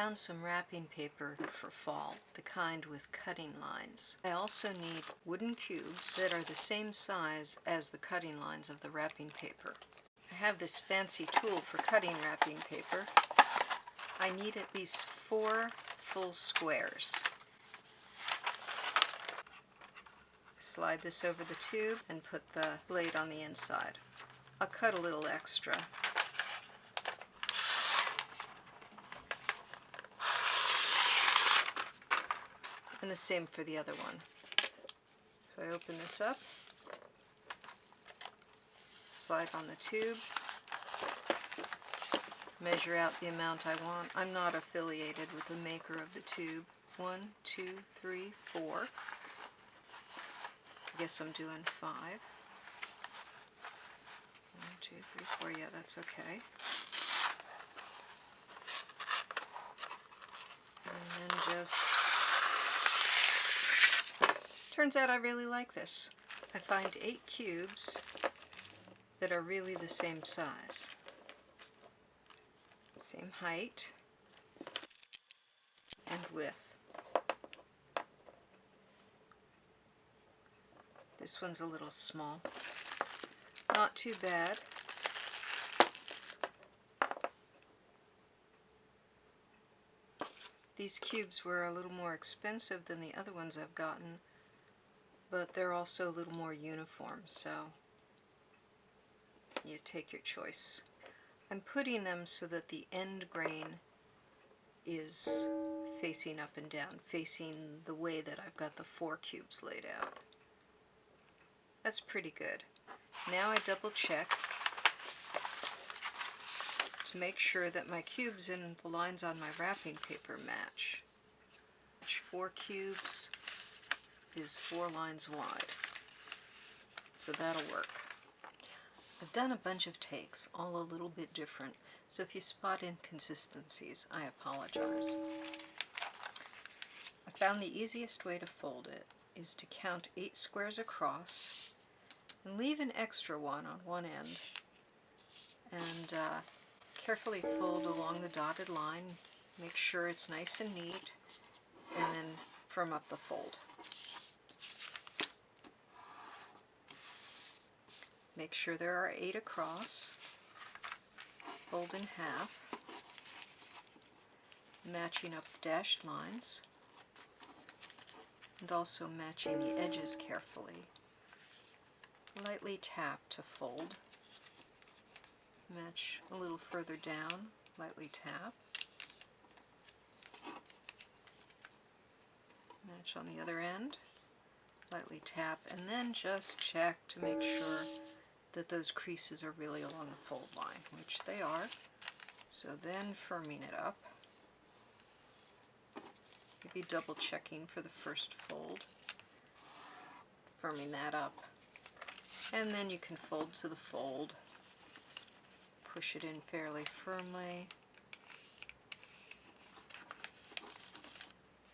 found some wrapping paper for fall, the kind with cutting lines. I also need wooden cubes that are the same size as the cutting lines of the wrapping paper. I have this fancy tool for cutting wrapping paper. I need at least 4 full squares. Slide this over the tube and put the blade on the inside. I'll cut a little extra. And the same for the other one. So I open this up, slide on the tube, measure out the amount I want. I'm not affiliated with the maker of the tube. 1, 2, 3, 4. I guess I'm doing 5. 1, 2, 3, 4. Yeah, that's okay. And then just... Turns out I really like this. I find 8 cubes that are really the same size. Same height and width. This one's a little small. Not too bad. These cubes were a little more expensive than the other ones I've gotten, but they're also a little more uniform, so you take your choice. I'm putting them so that the end grain is facing up and down, facing the way that I've got the 4 cubes laid out. That's pretty good. Now I double check to make sure that my cubes and the lines on my wrapping paper match. 4 cubes is 4 lines wide, so that'll work. I've done a bunch of takes, all a little bit different, so if you spot inconsistencies, I apologize. I found the easiest way to fold it is to count 8 squares across and leave an extra one on one end, and carefully fold along the dotted line, make sure it's nice and neat, and then firm up the fold. Make sure there are 8 across, fold in half, matching up the dashed lines, and also matching the edges carefully. Lightly tap to fold. Match a little further down, lightly tap. Match on the other end, lightly tap, and then just check to make sure that those creases are really along the fold line, which they are. So then firming it up. Maybe double checking for the first fold. Firming that up. And then you can fold to the fold. Push it in fairly firmly.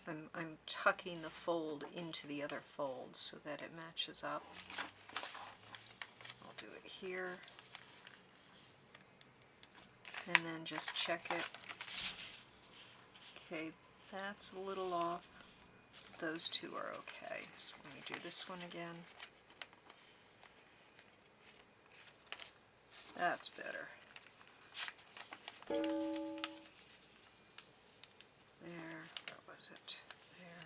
I'm tucking the fold into the other fold so that it matches up. I'll do it here. And then just check it. Okay, that's a little off. Those two are okay. So let me do this one again. That's better. There, where was it? There.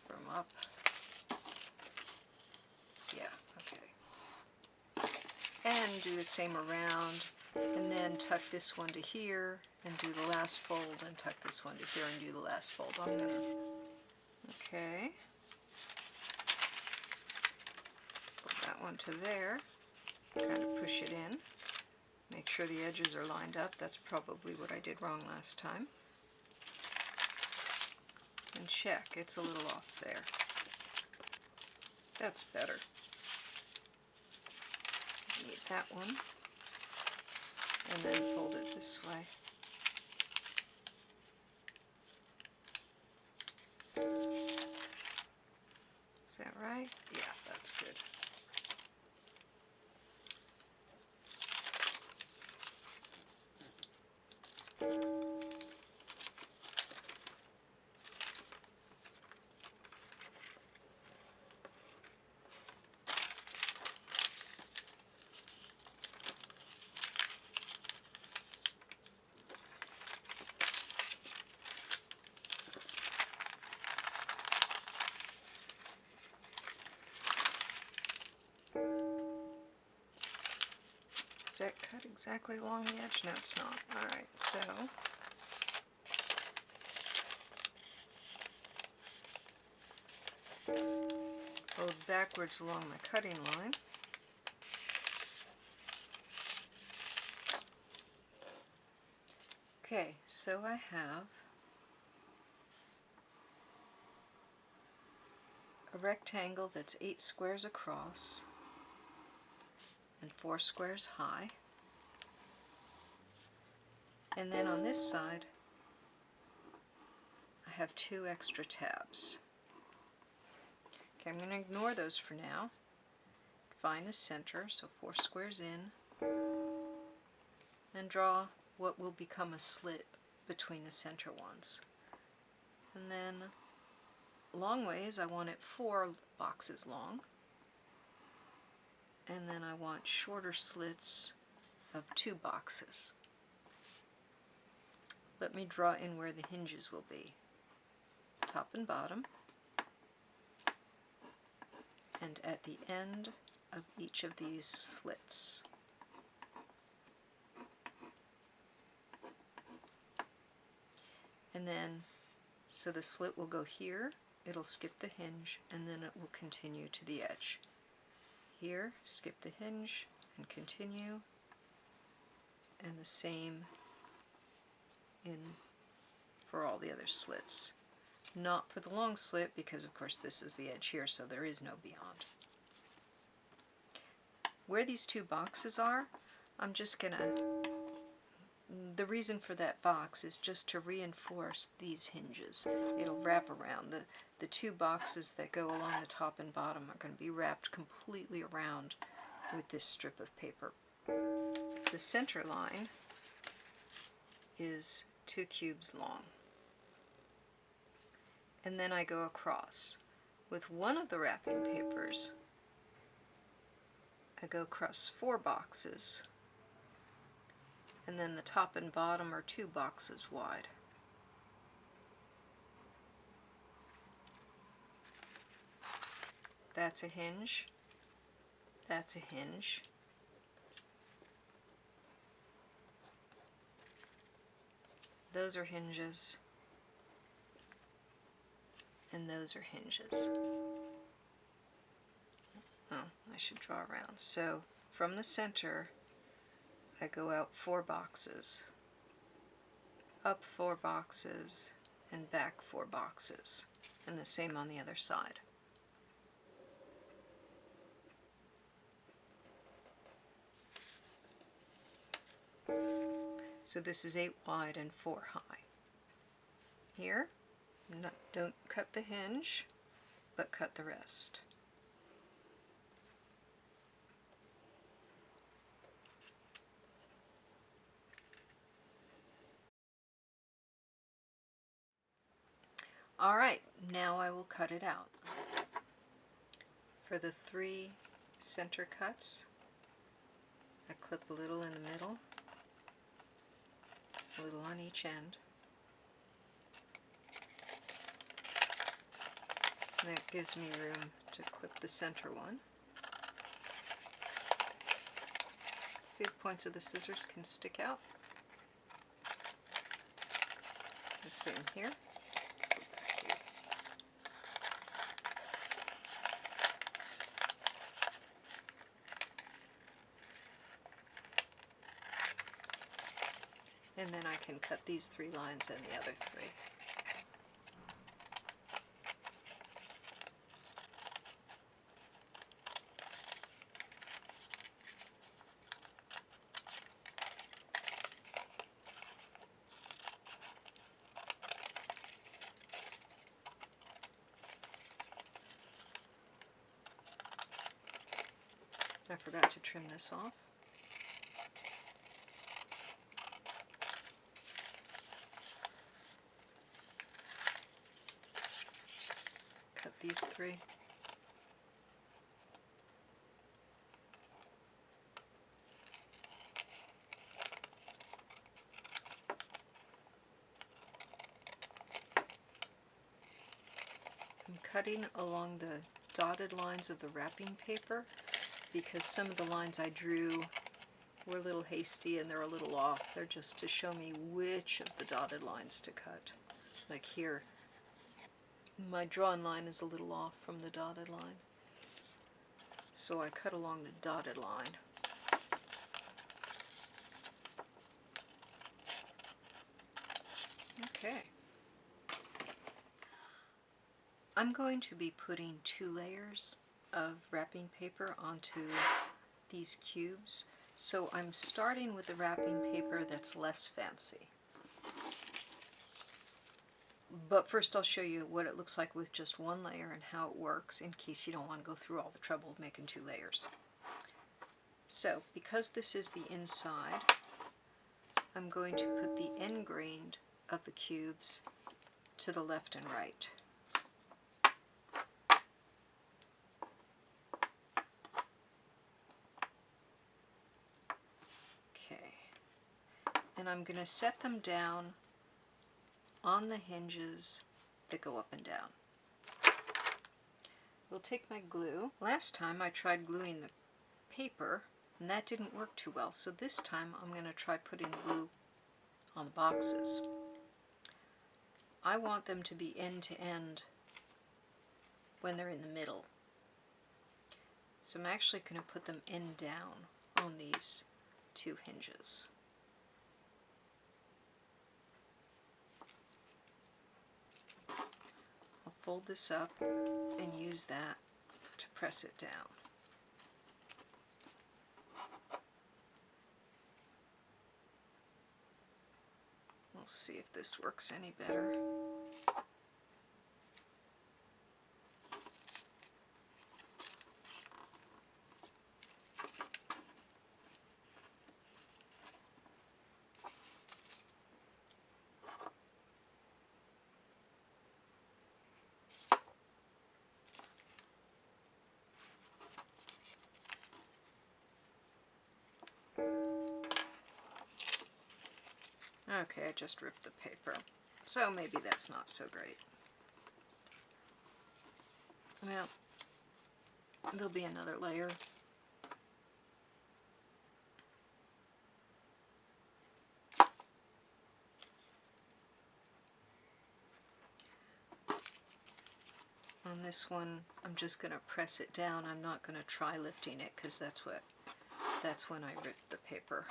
From up. Yeah, okay. And do the same around, and then tuck this one to here, and do the last fold, and tuck this one to here, and do the last fold. I'm gonna, okay. Put that one to there. Kind of push it in. Make sure the edges are lined up. That's probably what I did wrong last time. And check, it's a little off there. That's better. Need that one. And then fold it this way. Is that right? Yeah, that's good. Is that cut exactly along the edge? No, it's not. Alright, so fold backwards along my cutting line. Okay, so I have a rectangle that's 8 squares across and 4 squares high. And then on this side, I have 2 extra tabs. Okay, I'm going to ignore those for now. Find the center, so 4 squares in, and draw what will become a slit between the center ones. And then long ways, I want it 4 boxes long. And then I want shorter slits of 2 boxes. Let me draw in where the hinges will be. Top and bottom. And at the end of each of these slits. And then, so the slit will go here, it'll skip the hinge, and then it will continue to the edge. Here, skip the hinge, and continue, and the same in for all the other slits. Not for the long slit, because of course this is the edge here, so there is no beyond. Where these 2 boxes are, I'm just gonna, the reason for that box is just to reinforce these hinges. It'll wrap around. The 2 boxes that go along the top and bottom are going to be wrapped completely around with this strip of paper. The center line is 2 cubes long. And then I go across. With one of the wrapping papers, I go across 4 boxes, and then the top and bottom are 2 boxes wide. That's a hinge. That's a hinge. Those are hinges. And those are hinges. Oh, I should draw around. So from the center, I go out 4 boxes, up 4 boxes, and back 4 boxes, and the same on the other side. So this is 8 wide and 4 high. Here, don't cut the hinge, but cut the rest. Alright, now I will cut it out. For the 3 center cuts, I clip a little in the middle, a little on each end. And that gives me room to clip the center one. See, the points of the scissors can stick out. The same here. And then I can cut these 3 lines and the other 3. I forgot to trim this off. these three. I'm cutting along the dotted lines of the wrapping paper because some of the lines I drew were a little hasty and they're a little off. They're just to show me which of the dotted lines to cut. Like here, my drawn line is a little off from the dotted line. So I cut along the dotted line. Okay. I'm going to be putting 2 layers of wrapping paper onto these cubes. So I'm starting with the wrapping paper that's less fancy. But first I'll show you what it looks like with just 1 layer and how it works in case you don't want to go through all the trouble of making 2 layers. So because this is the inside, I'm going to put the end grain of the cubes to the left and right. Okay. And I'm going to set them down on the hinges that go up and down. We'll take my glue. Last time I tried gluing the paper and that didn't work too well, so this time I'm going to try putting the glue on the boxes. I want them to be end to end when they're in the middle. So I'm actually going to put them end down on these 2 hinges. I'll fold this up and use that to press it down. We'll see if this works any better. Okay, I just ripped the paper, so maybe that's not so great. Well, there'll be another layer. On this one, I'm just going to press it down. I'm not going to try lifting it because that's when I ripped the paper.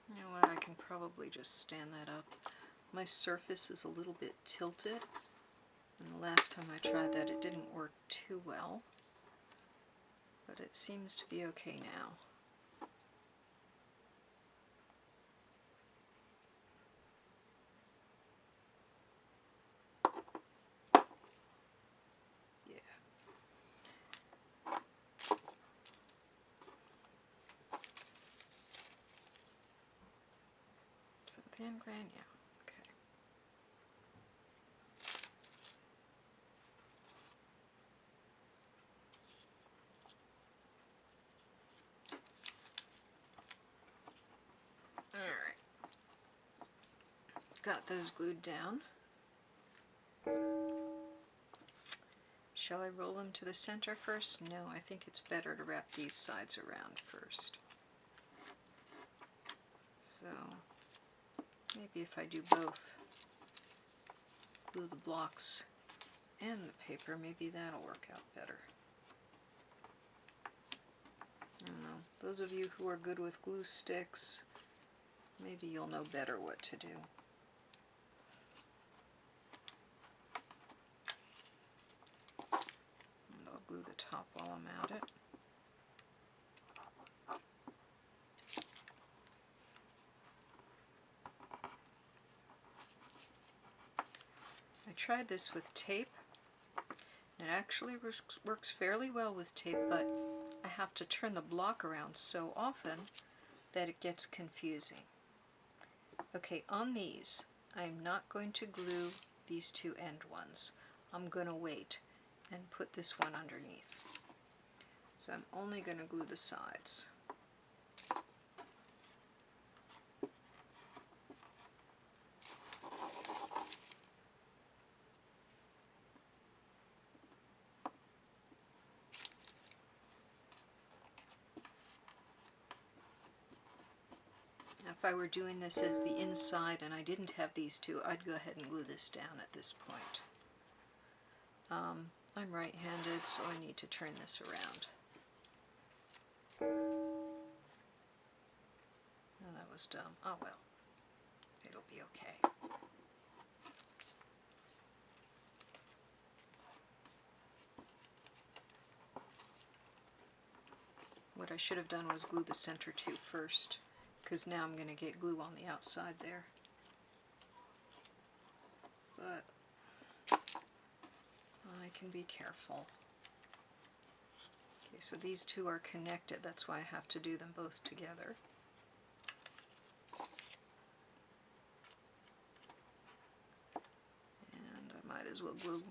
You know what, I can probably just stand that up. My surface is a little bit tilted, and the last time I tried that it didn't work too well, but it seems to be okay now. End grain, yeah, okay. Alright. Got those glued down. Shall I roll them to the center first? No, I think it's better to wrap these sides around first. So, maybe if I do both, glue the blocks and the paper, maybe that'll work out better. I don't know. Those of you who are good with glue sticks, maybe you'll know better what to do. And I'll glue the top while I'm at it. tried this with tape. It actually works fairly well with tape, but I have to turn the block around so often that it gets confusing. Okay, on these, I'm not going to glue these two end ones. I'm going to wait and put this one underneath. So I'm only going to glue the sides. If I were doing this as the inside and I didn't have these two, I'd go ahead and glue this down at this point. I'm right-handed, so I need to turn this around. Oh, that was dumb. Oh well, it'll be okay. What I should have done was glue the center two first, because now I'm going to get glue on the outside there. But I can be careful. Okay, so these two are connected. That's why I have to do them both together. And I might as well glue.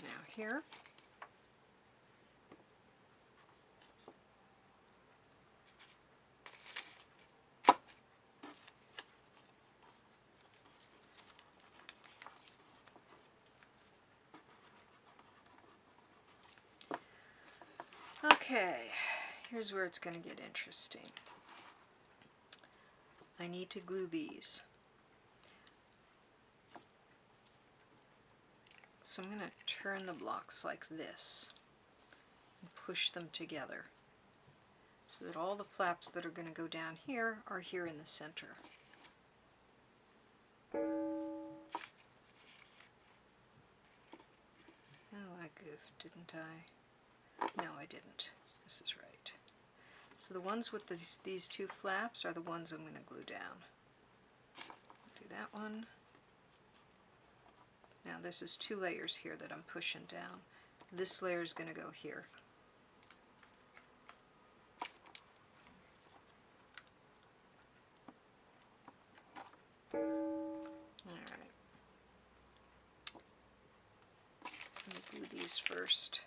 Now here. Okay, here's where it's going to get interesting. I need to glue these. So I'm going to turn the blocks like this and push them together so that all the flaps that are going to go down here are here in the center. Oh, I goofed, didn't I? No, I didn't. This is right. So the ones with these two flaps are the ones I'm going to glue down. Do that one. Now this is two layers here that I'm pushing down. This layer is going to go here. Alright. Let me glue these first.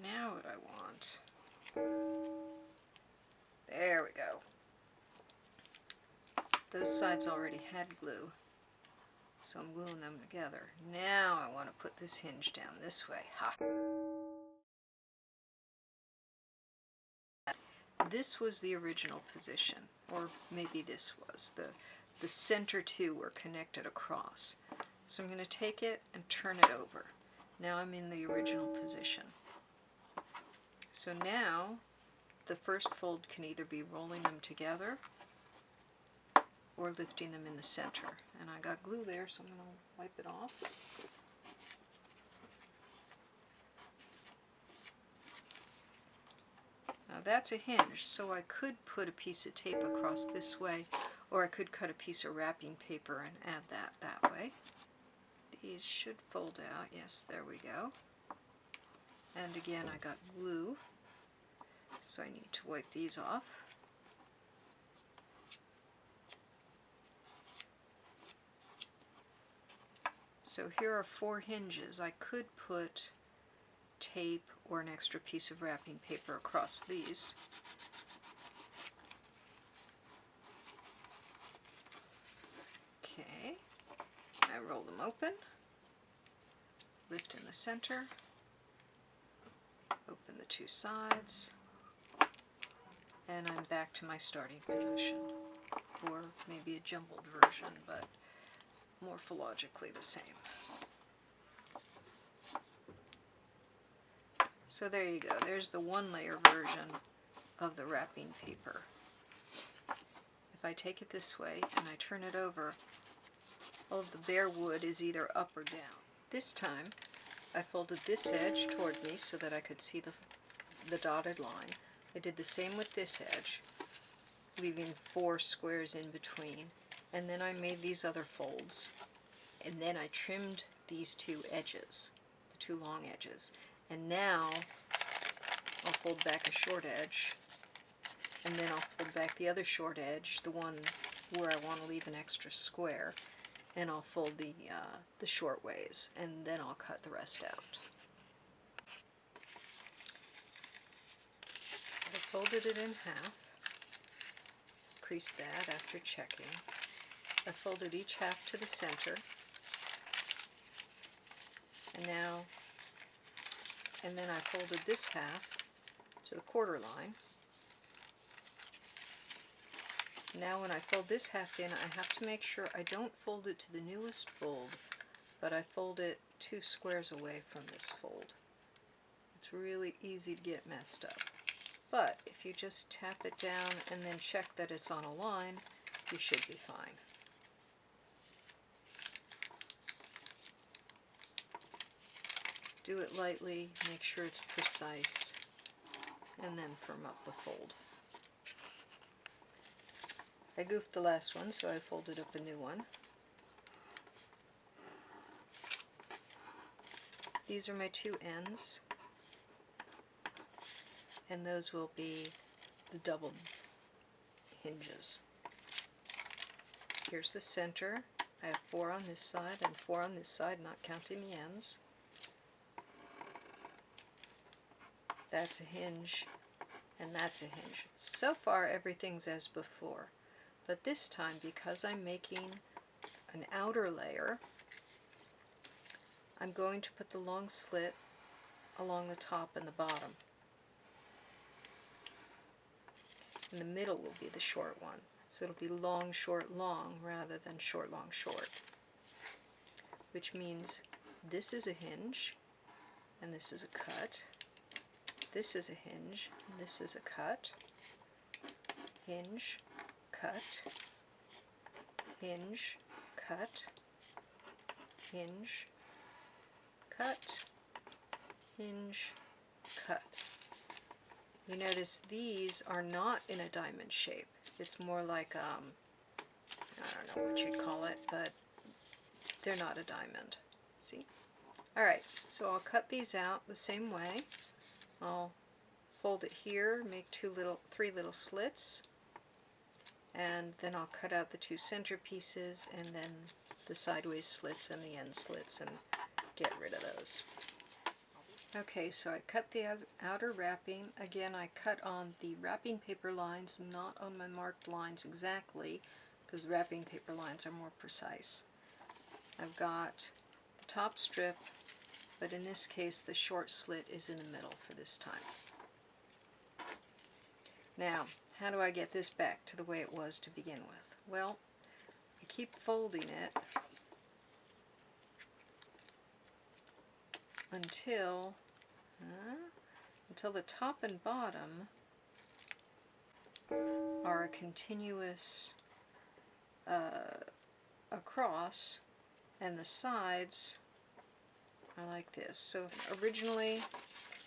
Now what I want. There we go. Those sides already had glue, so I'm gluing them together. Now I want to put this hinge down this way. Ha! This was the original position, or maybe this was. The center two were connected across. So I'm going to take it and turn it over. Now I'm in the original position. So now the first fold can either be rolling them together or lifting them in the center. And I got glue there, so I'm going to wipe it off. Now that's a hinge, so I could put a piece of tape across this way, or I could cut a piece of wrapping paper and add that way. These should fold out. Yes, there we go. And again, I got glue, so I need to wipe these off. So here are 4 hinges. I could put tape or an extra piece of wrapping paper across these. Okay, I roll them open, lift in the center, open the two sides, and I'm back to my starting position, or maybe a jumbled version, but morphologically the same. So there you go, there's the one layer version of the wrapping paper. If I take it this way and I turn it over, all of the bare wood is either up or down. This time I folded this edge toward me so that I could see the dotted line. I did the same with this edge, leaving 4 squares in between, and then I made these other folds, and then I trimmed these 2 edges, the 2 long edges, and now I'll fold back a short edge, and then I'll fold back the other short edge, the one where I want to leave an extra square, and I'll fold the short ways, and then I'll cut the rest out. So I folded it in half, creased that after checking. I folded each half to the center, and then I folded this half to the quarter line. Now when I fold this half in, I have to make sure I don't fold it to the newest fold, but I fold it 2 squares away from this fold. It's really easy to get messed up. But if you just tap it down and then check that it's on a line, you should be fine. Do it lightly, make sure it's precise, and then firm up the fold. I goofed the last one, so I folded up a new one. These are my 2 ends, and those will be the double hinges. Here's the center. I have 4 on this side and 4 on this side, not counting the ends. That's a hinge, and that's a hinge. So far everything's as before, but this time, because I'm making an outer layer, I'm going to put the long slit along the top and the bottom. In the middle will be the short one, so it'll be long, short, long rather than short, long, short, which means this is a hinge and this is a cut. This is a hinge, and this is a cut, hinge, cut, hinge, cut, hinge, cut, hinge, cut. You notice these are not in a diamond shape. It's more like, I don't know what you'd call it, but they're not a diamond. See? Alright, so I'll cut these out the same way. I'll fold it here, make 3 little slits, and then I'll cut out the 2 center pieces and then the sideways slits and the end slits and get rid of those. Okay, so I cut the outer wrapping. Again, I cut on the wrapping paper lines, not on my marked lines exactly, because the wrapping paper lines are more precise. I've got the top strip, but in this case the short slit is in the middle for this time. Now, how do I get this back to the way it was to begin with? Well, I keep folding it until the top and bottom are a continuous across, and the sides are like this. So originally,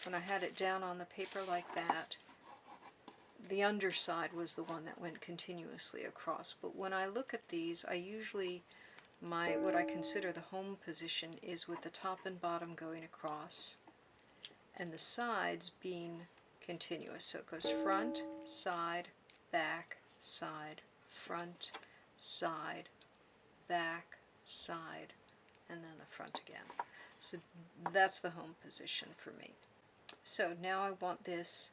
when I had it down on the paper like that, the underside was the one that went continuously across. But when I look at these, I usually, what I consider the home position is with the top and bottom going across and the sides being continuous. So it goes front, side, back, side, front, side, back, side, and then the front again. So that's the home position for me. So now I want this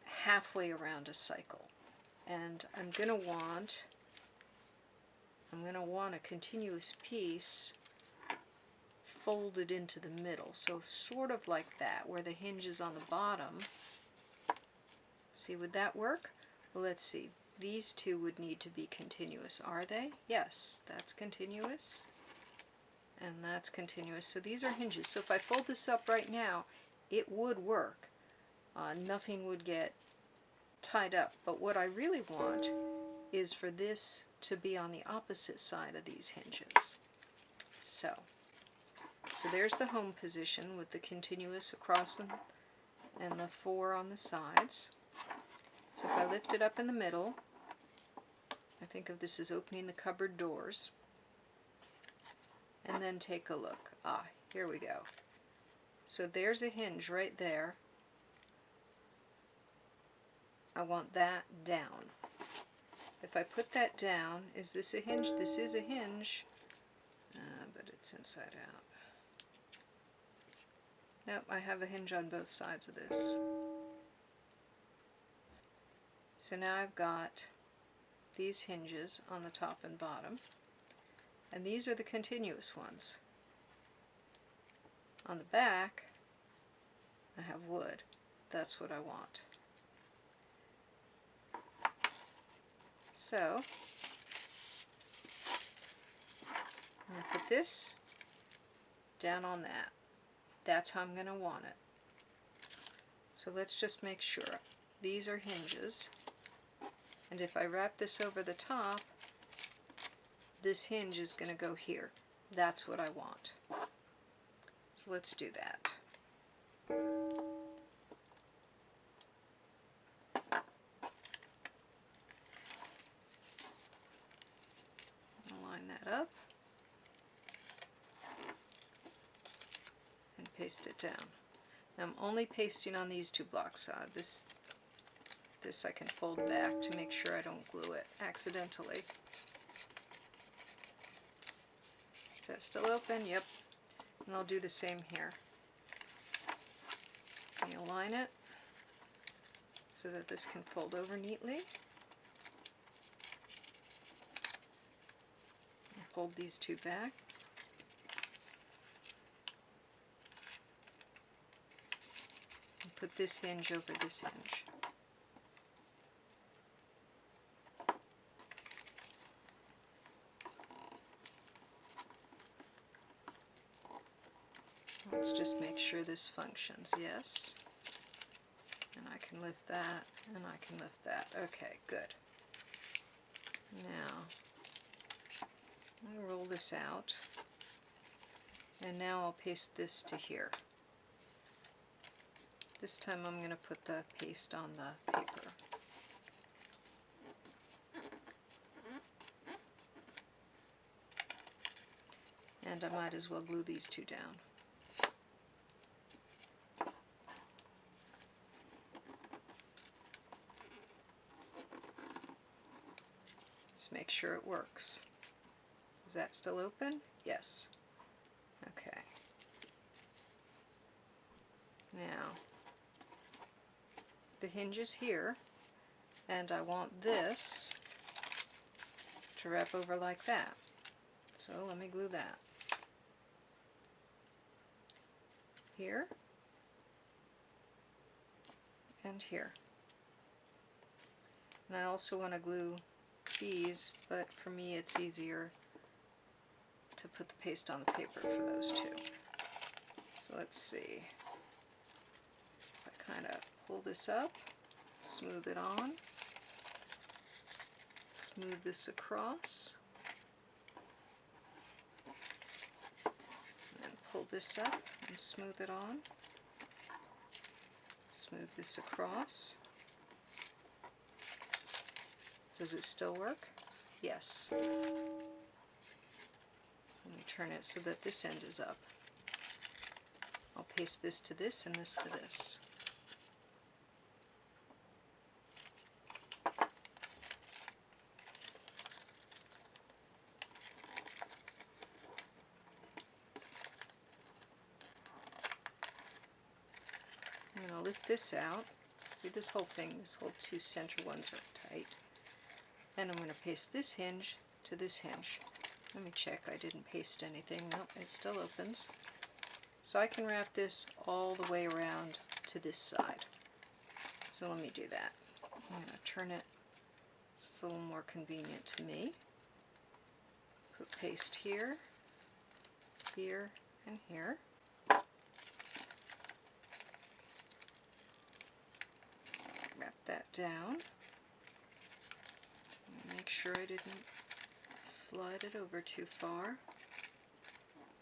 halfway around a cycle, and I'm going to want a continuous piece folded into the middle, so sort of like that, where the hinge is on the bottom. See, would that work? let's see, these two would need to be continuous, are they? Yes, that's continuous, and that's continuous. So these are hinges. So if I fold this up right now, it would work. Nothing would get tied up. But what I really want is for this to be on the opposite side of these hinges. So there's the home position with the continuous across and the 4 on the sides. So if I lift it up in the middle, I think of this as opening the cupboard doors. And then take a look. Here we go. So there's a hinge right there. I want that down. If I put that down, is this a hinge? This is a hinge, but it's inside out. Nope, I have a hinge on both sides of this. So now I've got these hinges on the top and bottom, and these are the continuous ones. On the back, I have wood. That's what I want. So I'm going to put this down on that. That's how I'm going to want it. So let's just make sure. These are hinges, and if I wrap this over the top, this hinge is going to go here. That's what I want. So let's do that. I'll line that up and paste it down. Now I'm only pasting on these 2 blocks. This I can fold back to make sure I don't glue it accidentally. Is that still open? Yep. And I'll do the same here. And you line it so that this can fold over neatly. And fold these 2 back. And put this hinge over this hinge. Let's just make sure this functions. Yes. And I can lift that, and I can lift that. Okay, good. Now, I'll roll this out, and now I'll paste this to here. This time I'm going to put the paste on the paper. And I might as well glue these 2 down. Let's make sure it works. Is that still open? Yes. Okay. Now, the hinge is here, and I want this to wrap over like that. So let me glue that. Here and here. And I also want to glue these, but for me it's easier to put the paste on the paper for those 2. So let's see. If I kind of pull this up, smooth it on, smooth this across, and then pull this up and smooth it on, smooth this across. Does it still work? Yes. Let me turn it so that this end is up. I'll paste this to this and this to this. I'm going to lift this out. See, this whole thing, this whole 2 center ones are tight. And I'm going to paste this hinge to this hinge. Let me check I didn't paste anything. Nope, it still opens. So I can wrap this all the way around to this side. So let me do that. I'm going to turn it It's a little more convenient to me. Put paste here, here, and here. Wrap that down. Make sure I didn't slide it over too far.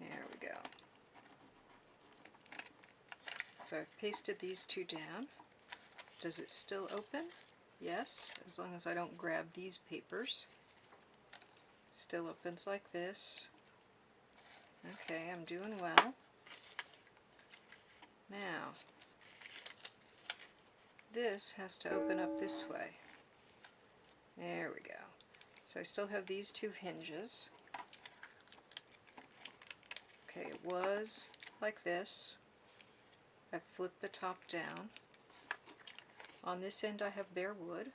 There we go. So I've pasted these two down. Does it still open? Yes, as long as I don't grab these papers. Still opens like this. Okay, I'm doing well. Now, this has to open up this way. There we go. So I still have these two hinges. Okay, it was like this. I've flipped the top down. On this end I have bare wood,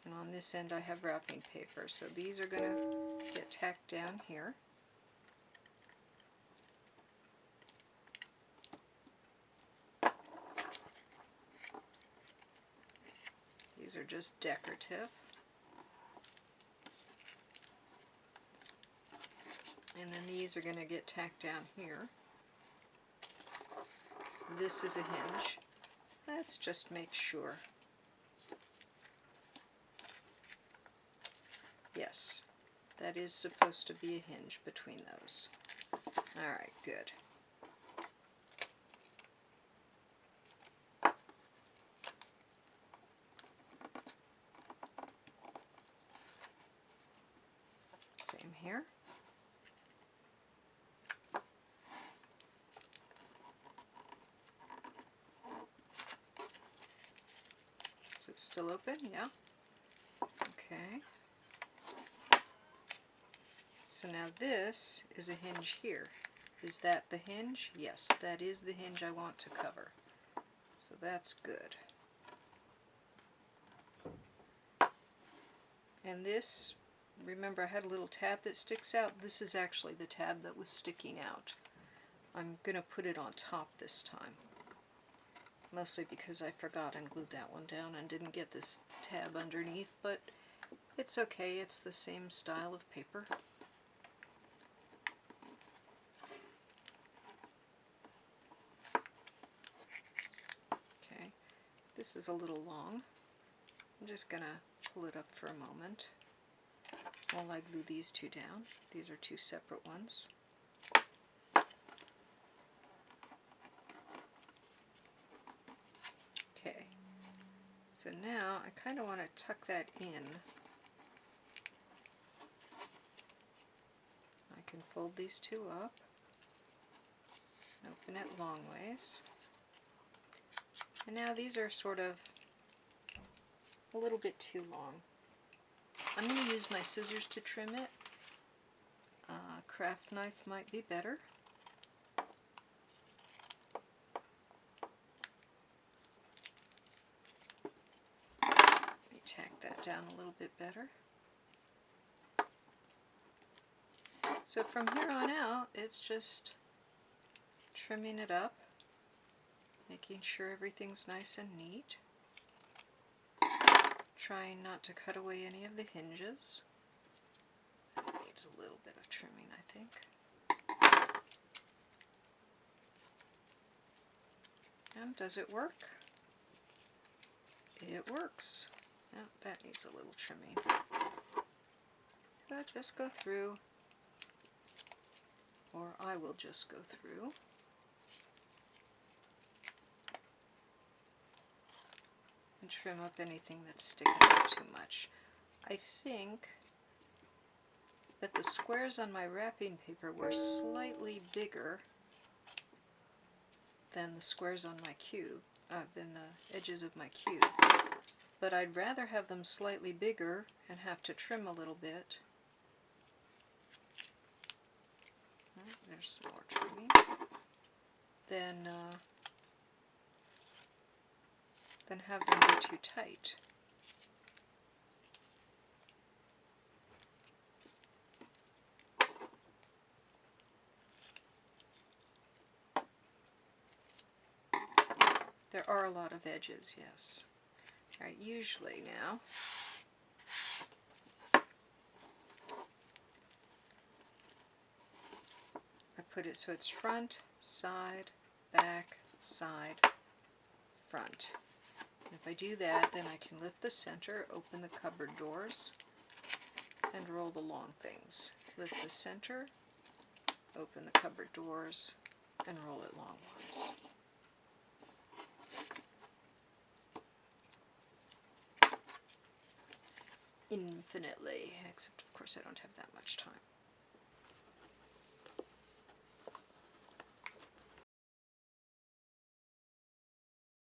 and on this end I have wrapping paper. So these are going to get tacked down here. These are just decorative. And then these are going to get tacked down here. This is a hinge. Let's just make sure. Yes, that is supposed to be a hinge between those. Alright, good. Same here. Is it still open? Yeah. Okay. So now this is a hinge here. Is that the hinge? Yes, that is the hinge I want to cover. So that's good. And this, remember I had a little tab that sticks out? This is actually the tab that was sticking out. I'm going to put it on top this time. Mostly because I forgot and glued that one down and didn't get this tab underneath, but it's okay, it's the same style of paper. Okay, this is a little long. I'm just going to pull it up for a moment while I glue these two down. These are two separate ones. Okay, so now I kind of want to tuck that in. I can fold these two up and open it long ways. And now these are sort of a little bit too long. I'm going to use my scissors to trim it. Craft knife might be better. Let me tack that down a little bit better. So from here on out, it's just trimming it up, making sure everything's nice and neat. Trying not to cut away any of the hinges. Needs a little bit of trimming, I think. And does it work? It works. Now that needs a little trimming. So just go through, or I will just go through. And trim up anything that's sticking out too much. I think that the squares on my wrapping paper were slightly bigger than the squares on my cube, than the edges of my cube. But I'd rather have them slightly bigger and have to trim a little bit. There's some more trimming. Than have them be too tight. There are a lot of edges, yes. Alright, usually now, put it so it's front, side, back, side, front. And if I do that, then I can lift the center, open the cupboard doors, and roll the long things. Lift the center, open the cupboard doors, and roll it longwise. Infinitely, except of course I don't have that much time.